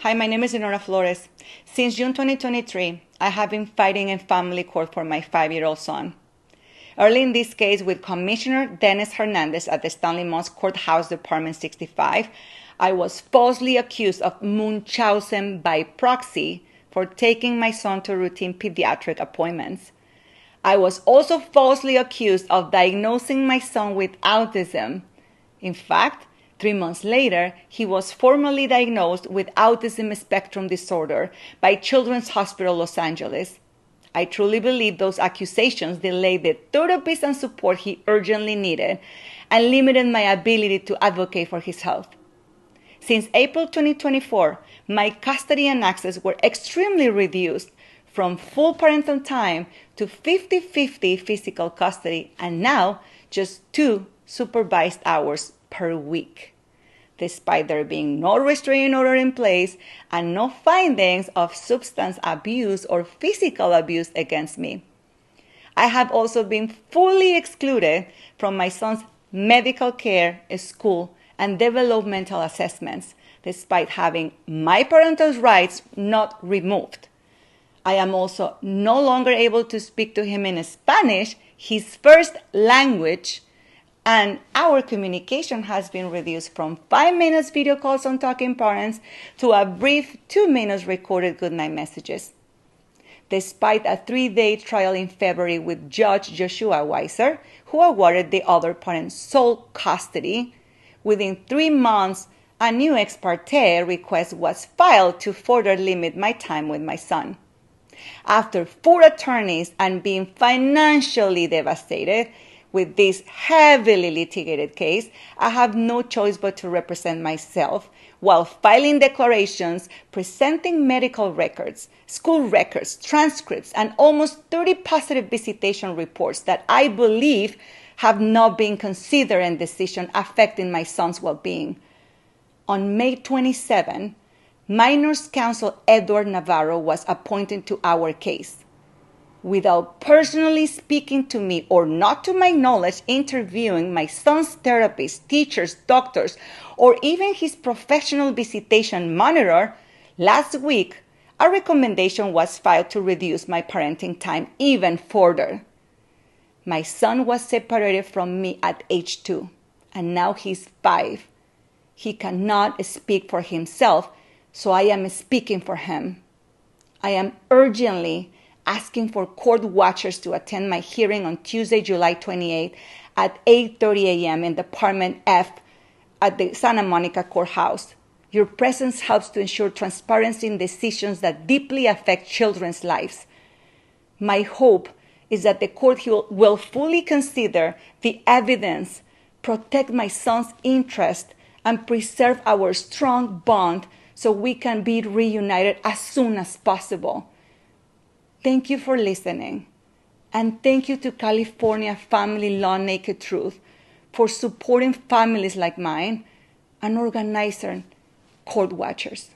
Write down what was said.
Hi, my name is DINORAH FLORES. Since June 2023, I have been fighting in family court for my 5-year-old son. Early in this case with Commissioner Dennis Hernandez at the Stanley Moss Courthouse Department 65, I was falsely accused of Munchausen by proxy for taking my son to routine pediatric appointments. I was also falsely accused of diagnosing my son with autism. In fact, 3 months later, he was formally diagnosed with autism spectrum disorder by Children's Hospital Los Angeles. I truly believe those accusations delayed the therapy and support he urgently needed and limited my ability to advocate for his health. Since April 2024, my custody and access were extremely reduced from full parental time to 50-50 physical custody and now just 2 supervised hours per week. Despite there being no restraining order in place and no findings of substance abuse or physical abuse against me. I have also been fully excluded from my son's medical care, school, and developmental assessments, despite having my parental rights not removed. I am also no longer able to speak to him in Spanish, his first language, and our communication has been reduced from 5 minutes video calls on Talking Parents to a brief 2 minutes recorded goodnight messages. Despite a 3-day trial in February with Judge Joshua Weiser, who awarded the other parent sole custody, within 3 months, a new ex parte request was filed to further limit my time with my son. After 4 attorneys and being financially devastated, with this heavily litigated case, I have no choice but to represent myself while filing declarations, presenting medical records, school records, transcripts, and almost 30 positive visitation reports that I believe have not been considered in decision affecting my son's well-being. On May 27, Minors Counsel Edward Navarro was appointed to our case. Without personally speaking to me or not to my knowledge interviewing my son's therapists, teachers, doctors, or even his professional visitation monitor, last week a recommendation was filed to reduce my parenting time even further. My son was separated from me at age 2, and now he's 5. He cannot speak for himself, so I am speaking for him. I am urgently asking for court watchers to attend my hearing on Tuesday, July 28 at 8:30 a.m. in Department F at the Santa Monica Courthouse. Your presence helps to ensure transparency in decisions that deeply affect children's lives. My hope is that the court will fully consider the evidence, protect my son's interest, and preserve our strong bond so we can be reunited as soon as possible. Thank you for listening. And thank you to California Family Law Naked Truth for supporting families like mine and organizing court watchers.